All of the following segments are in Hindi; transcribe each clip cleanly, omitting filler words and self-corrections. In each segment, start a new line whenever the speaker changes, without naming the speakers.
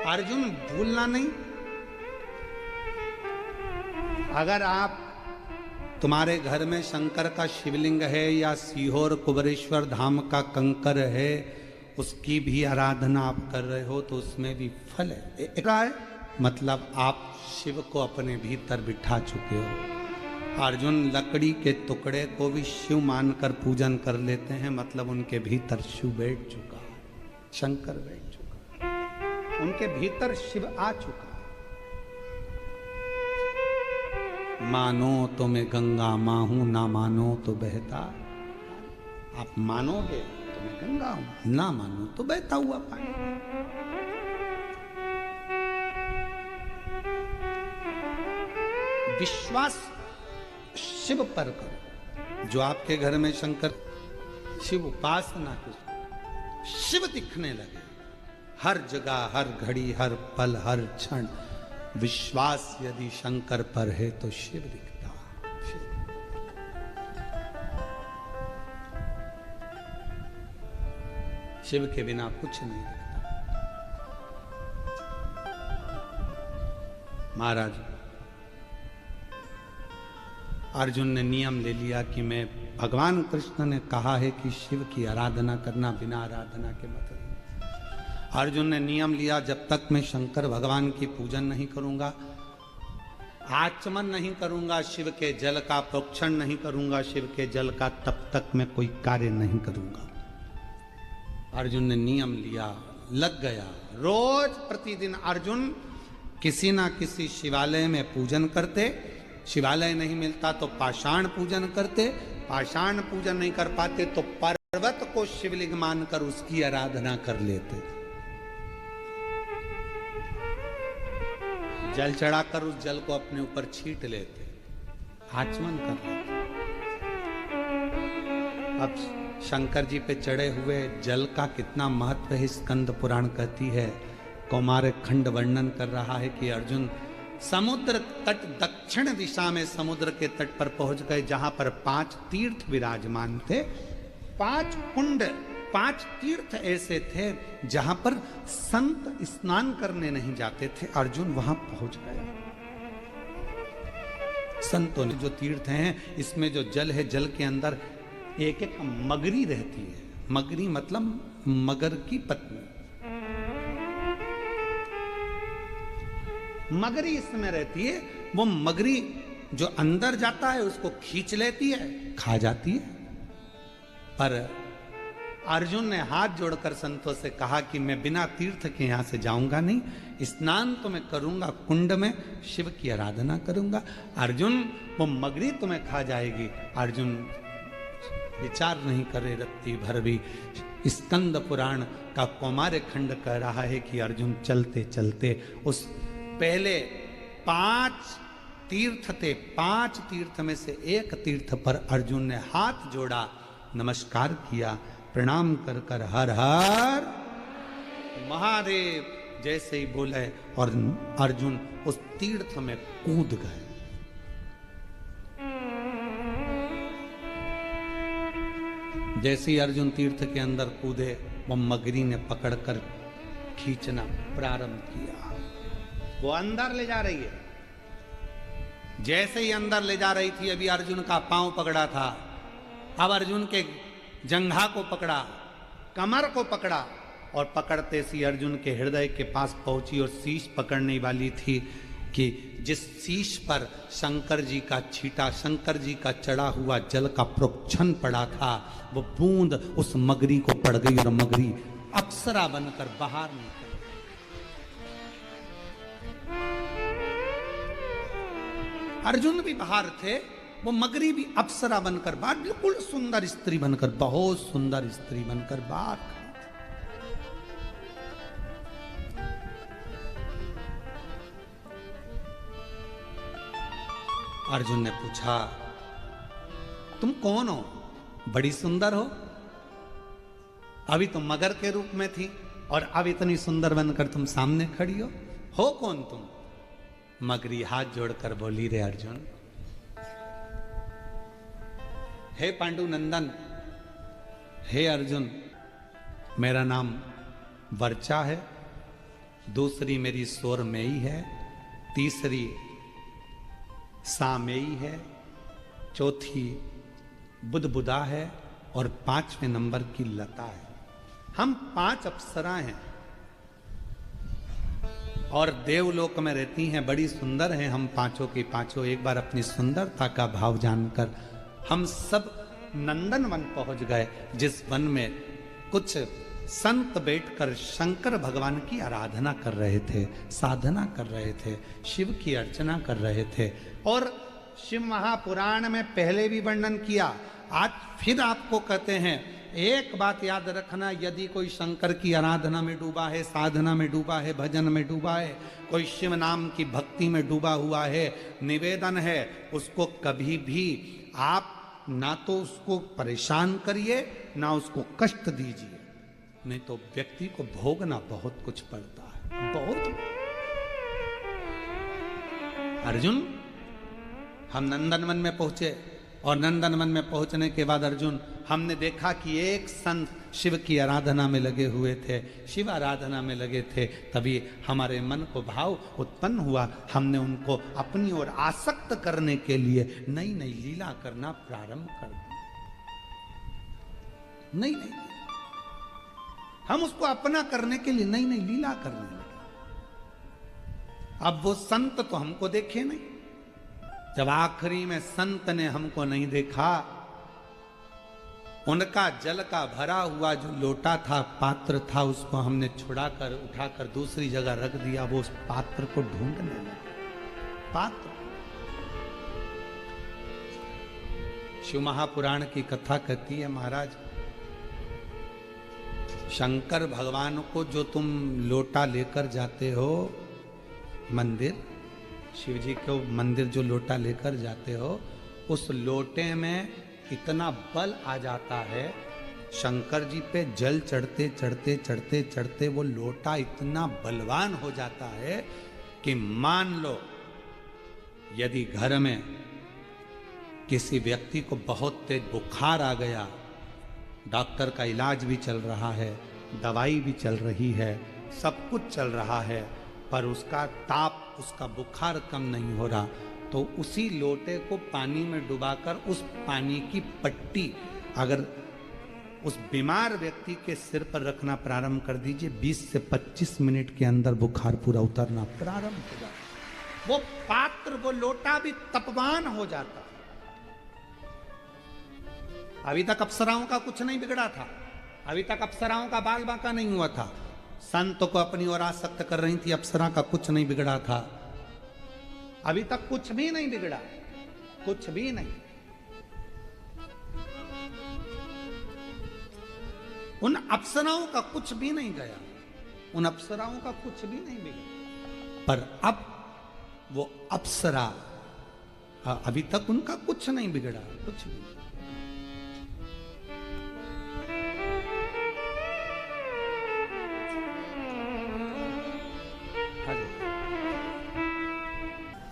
अर्जुन भूलना नहीं। अगर आप तुम्हारे घर में शंकर का शिवलिंग है या सीहोर कुबरेश्वर धाम का कंकर है, उसकी भी आराधना आप कर रहे हो तो उसमें भी फल है। मतलब आप शिव को अपने भीतर बिठा चुके हो। अर्जुन लकड़ी के टुकड़े को भी शिव मानकर पूजन कर लेते हैं, मतलब उनके भीतर शिव बैठ चुका है, शंकर बैठ चुका है, उनके भीतर शिव आ चुका है। मानो तो मैं गंगा मां हूं, ना मानो तो बहता। आप मानोगे तो मैं गंगा हूं, ना मानो तो बहता हुआ पानी। विश्वास शिव पर करो। जो आपके घर में शंकर शिव उपासना करो, शिव दिखने लगे हर जगह, हर घड़ी, हर पल, हर क्षण। विश्वास यदि शंकर पर है तो शिव दिखता। शिव के बिना कुछ नहीं दिखता। महाराज अर्जुन ने नियम ले लिया कि मैं, भगवान कृष्ण ने कहा है कि शिव की आराधना करना, बिना आराधना के मतलब। अर्जुन ने नियम लिया, जब तक मैं शंकर भगवान की पूजन नहीं करूंगा, आचमन नहीं करूंगा, शिव के जल का प्रोक्षण नहीं करूंगा, शिव के जल का, तब तक मैं कोई कार्य नहीं करूंगा। अर्जुन ने नियम लिया, लग गया। रोज प्रतिदिन अर्जुन किसी ना किसी शिवालय में पूजन करते। शिवालय नहीं मिलता तो पाषाण पूजन करते। पाषाण पूजन नहीं कर पाते तो पर्वत को शिवलिंग मानकर उसकी आराधना कर लेते। जल चढ़ाकर उस जल को अपने ऊपर छीट लेते, आचमन कर लेते। अब शंकर जी पे चढ़े हुए जल का कितना महत्व है, स्कंद पुराण कहती है। कौमार खंड वर्णन कर रहा है कि अर्जुन समुद्र तट, दक्षिण दिशा में समुद्र के तट पर पहुंच गए, जहां पर 5 तीर्थ विराजमान थे। 5 कुंड, 5 तीर्थ ऐसे थे जहां पर संत स्नान करने नहीं जाते थे। अर्जुन वहां पहुंच गए। संतों ने जो तीर्थ हैं, इसमें जो जल है, जल के अंदर एक एक मगरी रहती है। मगरी मतलब मगर की पत्नी। मगरी इसमें रहती है। वो मगरी जो अंदर जाता है उसको खींच लेती है, खा जाती है। पर अर्जुन ने हाथ जोड़कर संतों से कहा कि मैं बिना तीर्थ के यहां से जाऊंगा नहीं, स्नान तो मैं करूंगा, कुंड में शिव की आराधना करूंगा। अर्जुन, वो मगरी तुम्हें खा जाएगी। अर्जुन विचार नहीं करे रत्ती भर भी। स्कंद पुराण का कौमार खंड कह रहा है कि अर्जुन चलते चलते उस पहले 5 तीर्थ थे, 5 तीर्थ में से एक तीर्थ पर अर्जुन ने हाथ जोड़ा, नमस्कार किया, प्रणाम कर कर हर हर महादेव जैसे ही बोले और अर्जुन उस तीर्थ में कूद गए। जैसे ही अर्जुन तीर्थ के अंदर कूदे, वो मगरी ने पकड़कर खींचना प्रारंभ किया। वो अंदर ले जा रही है। जैसे ही अंदर ले जा रही थी, अभी अर्जुन का पांव पकड़ा था, अब अर्जुन के जंघा को पकड़ा, कमर को पकड़ा, और पकड़ते सी अर्जुन के हृदय के पास पहुंची और शीश पकड़ने वाली थी कि जिस शीश पर शंकर जी का छीटा, शंकर जी का चढ़ा हुआ जल का प्रोक्षण पड़ा था, वो बूंद उस मगरी को पड़ गई और मगरी अप्सरा बनकर बाहर निकल। अर्जुन भी बाहर थे, वो मगरी भी अप्सरा बनकर बाहर, बिल्कुल सुंदर स्त्री बनकर, बहुत सुंदर स्त्री बनकर बाहर खड़ी थी। अर्जुन ने पूछा, तुम कौन हो? बड़ी सुंदर हो। अभी तुम मगर के रूप में थी और अब इतनी सुंदर बनकर तुम सामने खड़ी हो कौन तुम? मगरी हाथ जोड़कर बोली, रे अर्जुन, हे पांडुनंदन, हे अर्जुन, मेरा नाम वर्चा है, दूसरी मेरी सोरमेई है, तीसरी सामेई है, चौथी बुदबुदा है और 5वें नंबर की लता है। हम 5 अप्सराएं हैं और देवलोक में रहती हैं, बड़ी सुंदर हैं हम पांचों की पांचों। एक बार अपनी सुंदरता का भाव जानकर हम सब नंदन वन पहुंच गए, जिस वन में कुछ संत बैठकर शंकर भगवान की आराधना कर रहे थे, साधना कर रहे थे, शिव की अर्चना कर रहे थे। और शिव महापुराण में पहले भी वर्णन किया, आज फिर आपको कहते हैं। एक बात याद रखना, यदि कोई शंकर की आराधना में डूबा है, साधना में डूबा है, भजन में डूबा है, कोई शिव नाम की भक्ति में डूबा हुआ है, निवेदन है, उसको कभी भी आप ना तो उसको परेशान करिए ना उसको कष्ट दीजिए, नहीं तो व्यक्ति को भोगना बहुत कुछ पड़ता है, बहुत। अर्जुन, हम नंदनवन में पहुंचे और नंदनवन में पहुंचने के बाद अर्जुन, हमने देखा कि एक संत शिव की आराधना में लगे हुए थे, शिव आराधना में लगे थे। तभी हमारे मन को भाव उत्पन्न हुआ, हमने उनको अपनी ओर आसक्त करने के लिए नई नई लीला करना प्रारंभ कर दी। नई नई हम उसको अपना करने के लिए नई नई लीला करने लगे। अब वो संत तो हमको देखे नहीं, जब आखिरी में संत ने हमको नहीं देखा, उनका जल का भरा हुआ जो लोटा था, पात्र था, उसको हमने छुड़ाकर उठाकर दूसरी जगह रख दिया। वो उस पात्र को ढूंढने लगे। पात्र, शिव महापुराण की कथा कहती है, महाराज शंकर भगवान को जो तुम लोटा लेकर जाते हो मंदिर, शिव जी को मंदिर जो लोटा लेकर जाते हो, उस लोटे में इतना बल आ जाता है, शंकर जी पे जल चढ़ते चढ़ते चढ़ते चढ़ते वो लोटा इतना बलवान हो जाता है कि मान लो यदि घर में किसी व्यक्ति को बहुत तेज बुखार आ गया, डॉक्टर का इलाज भी चल रहा है, दवाई भी चल रही है, सब कुछ चल रहा है, पर उसका ताप, उसका बुखार कम नहीं हो रहा, तो उसी लोटे को पानी में डुबाकर उस पानी की पट्टी अगर उस बीमार व्यक्ति के सिर पर रखना प्रारंभ कर दीजिए, 20 से 25 मिनट के अंदर बुखार पूरा उतरना प्रारंभ हो जाता। वो पात्र, वो लोटा भी तपवान हो जाता। अभी तक अप्सराओं का कुछ नहीं बिगड़ा था, अभी तक अप्सराओं का बाल बांका नहीं हुआ था, संत को अपनी ओर आसक्त कर रही थी, अप्सरा का कुछ नहीं बिगड़ा था, अभी तक कुछ भी नहीं बिगड़ा, कुछ भी नहीं। उन अप्सराओं का कुछ भी नहीं गया, उन अप्सराओं का कुछ भी नहीं बिगड़ा, पर अब वो अप्सरा, अभी तक उनका कुछ नहीं बिगड़ा, कुछ भी।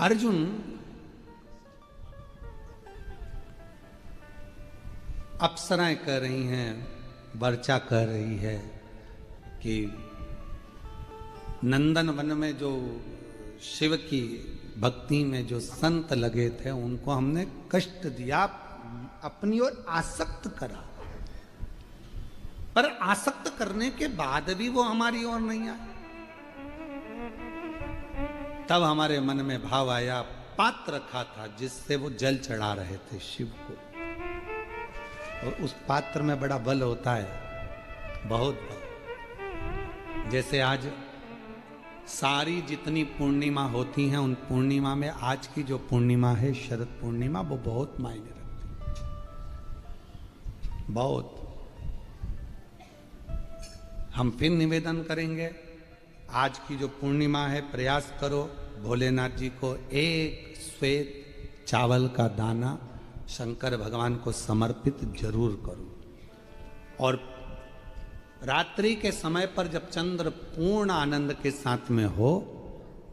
अर्जुन, अप्सराएं कह रही हैं, वर्चा कह रही है कि नंदन वन में जो शिव की भक्ति में जो संत लगे थे उनको हमने कष्ट दिया, अपनी ओर आसक्त करा, पर आसक्त करने के बाद भी वो हमारी ओर नहीं आए। तब हमारे मन में भाव आया, पात्र रखा था जिससे वो जल चढ़ा रहे थे शिव को, और उस पात्र में बड़ा बल होता है, बहुत बल। जैसे आज सारी जितनी पूर्णिमा होती हैं, उन पूर्णिमा में आज की जो पूर्णिमा है, शरद पूर्णिमा, वो बहुत मायने रखती है, बहुत। हम फिर निवेदन करेंगे, आज की जो पूर्णिमा है, प्रयास करो भोलेनाथ जी को एक श्वेत चावल का दाना शंकर भगवान को समर्पित जरूर करो। और रात्रि के समय पर जब चंद्र पूर्ण आनंद के साथ में हो,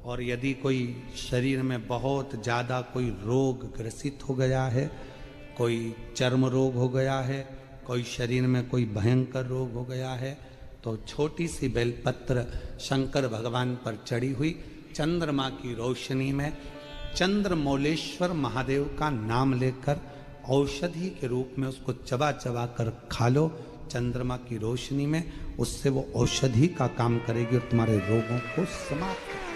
और यदि कोई शरीर में बहुत ज़्यादा कोई रोग ग्रसित हो गया है, कोई चर्म रोग हो गया है, कोई शरीर में कोई भयंकर रोग हो गया है, तो छोटी सी बेलपत्र शंकर भगवान पर चढ़ी हुई, चंद्रमा की रोशनी में चंद्रमौलेश्वर महादेव का नाम लेकर औषधि के रूप में उसको चबा चबा कर खा लो। चंद्रमा की रोशनी में उससे वो औषधि का काम करेगी और तुम्हारे रोगों को समाप्त करेगी।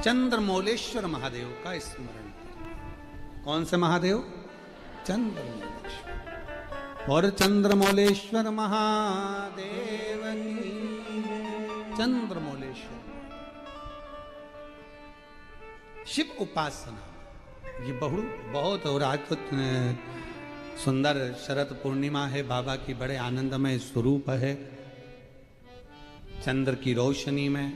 चंद्रमौलेश्वर महादेव का स्मरण करें। कौन से महादेव? चंद्रमौलेश्वर। और चंद्रमौलेश्वर महादेव की, चंद्रमौलेश्वर शिव उपासना ये बहुत और आज तो सुंदर शरद पूर्णिमा है, बाबा की बड़े आनंदमय स्वरूप है। चंद्र की रोशनी में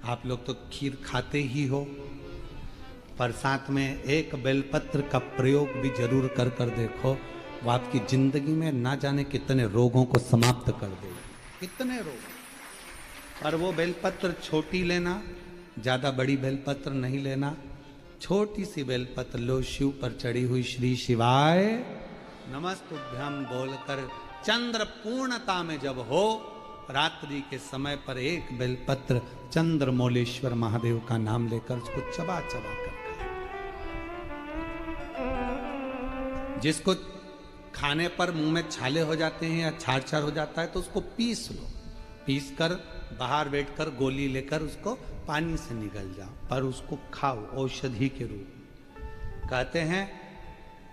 आप लोग तो खीर खाते ही हो, पर साथ में एक बेलपत्र का प्रयोग भी जरूर कर देखो, वो आपकी जिंदगी में ना जाने कितने रोगों को समाप्त कर देगा, कितने रोग। पर वो बेलपत्र छोटी लेना, ज्यादा बड़ी बेलपत्र नहीं लेना। छोटी सी बेलपत्र लो, शिव पर चढ़ी हुई श्री शिवाय नमस्तुभ्यम बोलकर चंद्र पूर्णता में जब हो, रात्रि के समय पर एक बेलपत्र चंद्रमौलेश्वर महादेव का नाम लेकर उसको चबा चबा कर खाओ। जिसको खाने पर मुंह में छाले हो जाते हैं या छार छार हो जाता है तो उसको पीस लो, पीस कर बाहर बैठकर गोली लेकर उसको पानी से निगल जाओ, पर उसको खाओ औषधि के रूप में। कहते हैं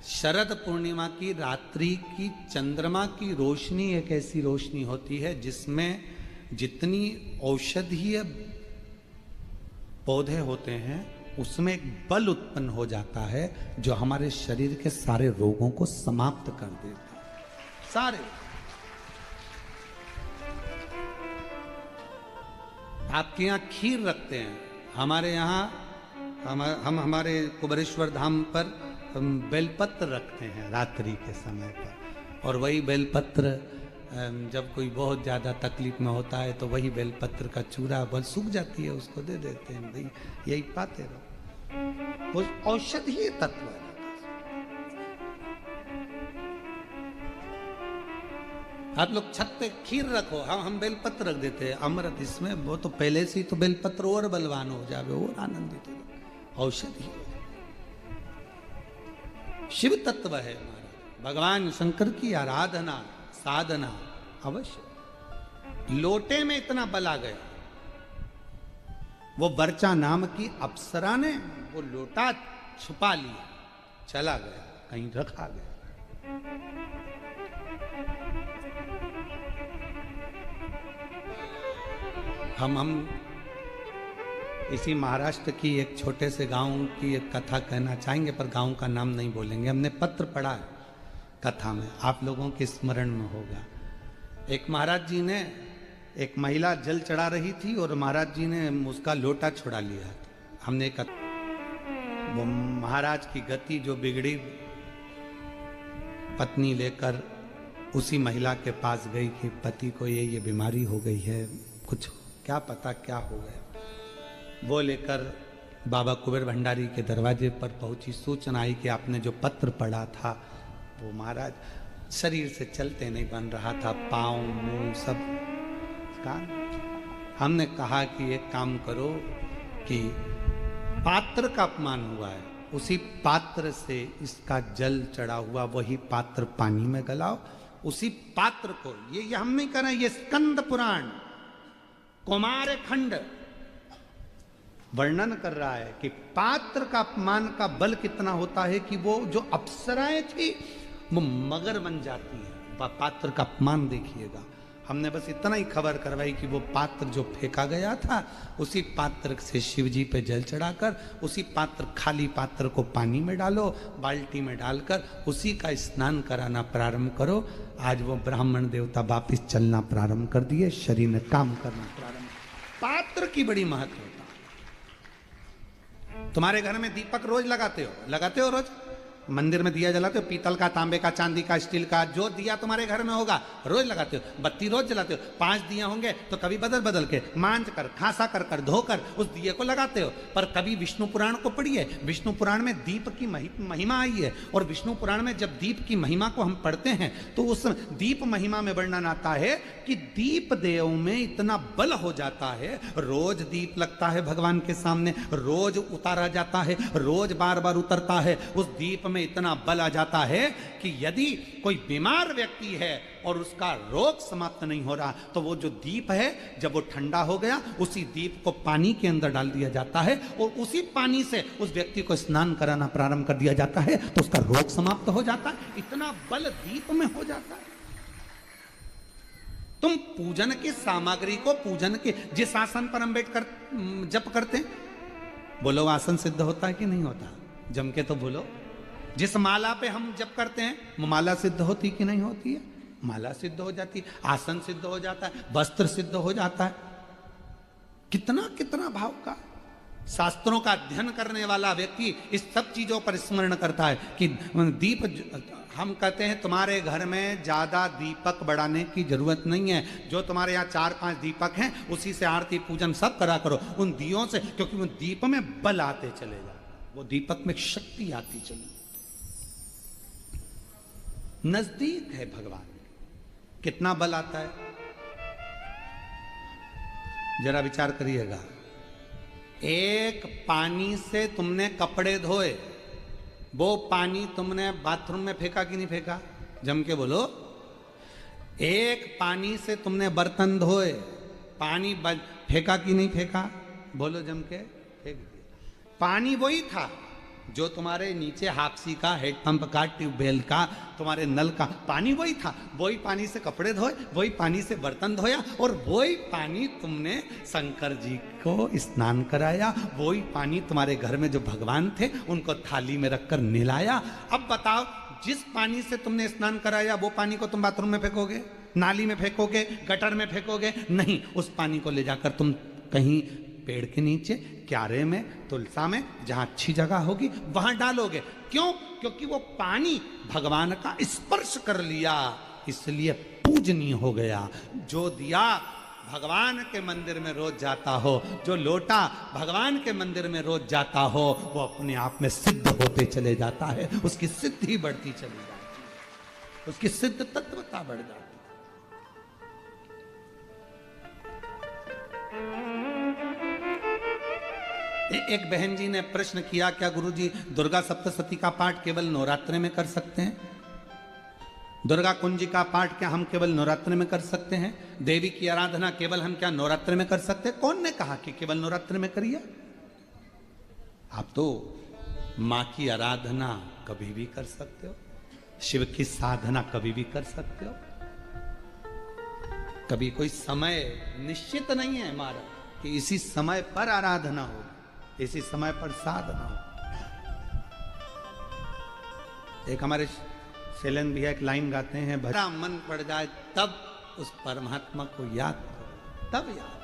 शरद पूर्णिमा की रात्रि की चंद्रमा की रोशनी एक ऐसी रोशनी होती है जिसमें जितनी औषधीय पौधे होते हैं उसमें एक बल उत्पन्न हो जाता है जो हमारे शरीर के सारे रोगों को समाप्त कर देता है। सारे आपके यहाँ खीर रखते हैं, हमारे यहाँ हम हमारे कुबेरेश्वर धाम पर बेलपत्र रखते हैं रात्रि के समय पर। और वही बेलपत्र जब कोई बहुत ज़्यादा तकलीफ में होता है तो वही बेलपत्र का चूरा बल सूख जाती है, उसको दे देते हैं, भाई यही पाते रहो। वो औषधीय तत्व है। आप लोग छत पे खीर रखो, हम बेलपत्र रख देते हैं अमृत इसमें, वो तो पहले से ही तो बेलपत्र और बलवान हो जावे और आनंदित हो। औषधि शिव तत्व है हमारा, भगवान शंकर की आराधना साधना अवश्य। लोटे में इतना बल आ गया, वो बर्चा नाम की अप्सरा ने वो लोटा छुपा लिया, चला गया कहीं रखा गया। हम इसी महाराष्ट्र की एक छोटे से गांव की एक कथा कहना चाहेंगे, पर गांव का नाम नहीं बोलेंगे। हमने पत्र पढ़ा है कथा में, आप लोगों के स्मरण में होगा। एक महाराज जी ने, एक महिला जल चढ़ा रही थी और महाराज जी ने उसका लोटा छुड़ा लिया। हमने वो महाराज की गति जो बिगड़ी, पत्नी लेकर उसी महिला के पास गई कि पति को ये बीमारी हो गई है, कुछ क्या पता क्या हो गया। वो लेकर बाबा कुबेर भंडारी के दरवाजे पर पहुंची, सूचना आई कि आपने जो पत्र पढ़ा था वो महाराज शरीर से चलते नहीं बन रहा था, पाँव मुंह सब कान। हमने कहा कि एक काम करो कि पात्र का अपमान हुआ है, उसी पात्र से इसका जल चढ़ा हुआ वही पात्र पानी में गलाओ, उसी पात्र को, ये हम नहीं कर रहे, ये स्कंद पुराण कुमार खंड वर्णन कर रहा है कि पात्र का अपमान का बल कितना होता है कि वो जो अप्सराएं थी वो मगर बन जाती है। पात्र का अपमान देखिएगा। हमने बस इतना ही खबर करवाई कि वो पात्र जो फेंका गया था उसी पात्र से शिव जी पे जल चढ़ाकर उसी पात्र, खाली पात्र को पानी में डालो, बाल्टी में डालकर उसी का स्नान कराना प्रारंभ करो। आज वो ब्राह्मण देवता वापिस चलना प्रारंभ कर दिए, शरीर में काम करना प्रारंभ। पात्र की बड़ी महत्व होता है। तुम्हारे घर में दीपक रोज लगाते हो रोज? मंदिर में दिया जलाते हो, पीतल का, तांबे का, चांदी का, स्टील का, जो दिया तुम्हारे घर में होगा रोज लगाते हो। बत्ती रोज जलाते हो, 5 दिया होंगे तो कभी बदल बदल के मांझ कर, खासा कर कर, धोकर उस दिए को लगाते हो। पर कभी विष्णु पुराण को पढ़िए, विष्णु पुराण में दीप की महिमा आई है। और विष्णु पुराण में जब दीप की महिमा को हम पढ़ते हैं तो उस दीप महिमा में वर्णन आता है कि दीप देव में इतना बल हो जाता है, रोज दीप लगता है भगवान के सामने, रोज उतारा जाता है, रोज बार बार उतरता है, उस दीप में इतना बल आ जाता है कि यदि कोई बीमार व्यक्ति है और उसका रोग समाप्त नहीं हो रहा तो वो जो दीप है जब वो ठंडा हो गया उसी दीप को पानी के अंदर डाल दिया जाता है और उसी पानी से उस व्यक्ति को स्नान कराना प्रारंभ कर दिया जाता है तो उसका रोग समाप्त हो जाता है। इतना बल दीप में हो जाता है। तुम पूजन की सामग्री को, पूजन के जिस आसन पर हम बैठ कर जप करते हैं, बोलो आसन सिद्ध होता है कि नहीं होता? जम के तो बोलो। जिस माला पे हम जप करते हैं वो माला सिद्ध होती कि नहीं होती है? माला सिद्ध हो जाती है, आसन सिद्ध हो जाता है, वस्त्र सिद्ध हो जाता है। कितना कितना भाव का। शास्त्रों का अध्ययन करने वाला व्यक्ति इस सब चीजों पर स्मरण करता है कि दीप, हम कहते हैं तुम्हारे घर में ज्यादा दीपक बढ़ाने की जरूरत नहीं है, जो तुम्हारे यहाँ 4-5 दीपक हैं उसी से आरती पूजन सब करा करो, उन दियों से, क्योंकि उन दीप में बल आते चले जाए, वो दीपक में शक्ति आती चली। नजदीक है भगवान, कितना बल आता है जरा विचार करिएगा। एक पानी से तुमने कपड़े धोए, वो पानी तुमने बाथरूम में फेंका कि नहीं फेंका? जम के बोलो। एक पानी से तुमने बर्तन धोए, पानी फेंका कि नहीं फेंका? बोलो जम के। फेंक दिया। पानी वही था जो तुम्हारे नीचे हाक्सी का, हेडपंप का, ट्यूबवेल का, तुम्हारे नल का पानी वही था। वही पानी से कपड़े धोए, वही पानी से बर्तन धोया और वही पानी तुमने शंकर जी को स्नान कराया, वही पानी तुम्हारे घर में जो भगवान थे उनको थाली में रखकर नहलाया। अब बताओ, जिस पानी से तुमने स्नान कराया वो पानी को तुम बाथरूम में फेंकोगे, नाली में फेंकोगे, गटर में फेंकोगे? नहीं, उस पानी को ले जाकर तुम कहीं पेड़ के नीचे, क्यारे में, तुलसा में, जहां अच्छी जगह होगी वहां डालोगे। क्यों? क्योंकि वो पानी भगवान का स्पर्श कर लिया, इसलिए पूजनीय हो गया। जो दिया भगवान के मंदिर में रोज जाता हो, जो लोटा भगवान के मंदिर में रोज जाता हो, वो अपने आप में सिद्ध होते चले जाता है, उसकी सिद्धि बढ़ती चली जाती है, उसकी सिद्ध तत्वता बढ़ जाती है। एक बहन जी ने प्रश्न किया, क्या गुरुजी दुर्गा सप्तशती का पाठ केवल नवरात्रि में कर सकते हैं? दुर्गा कुंजी का पाठ क्या हम केवल नवरात्रि में कर सकते हैं? देवी की आराधना केवल हम क्या नवरात्रि में कर सकते हैं? कौन ने कहा कि केवल नवरात्रि में करिए? आप तो मां की आराधना कभी भी कर सकते हो, शिव की साधना कभी भी कर सकते हो। कभी कोई समय निश्चित नहीं है हमारा कि इसी समय पर आराधना हो, इसी समय पर साधना हो। एक हमारे शैलेंद्र भैया एक लाइन गाते हैं, भरा मन पड़ जाए तब उस परमात्मा को याद करो, तब याद।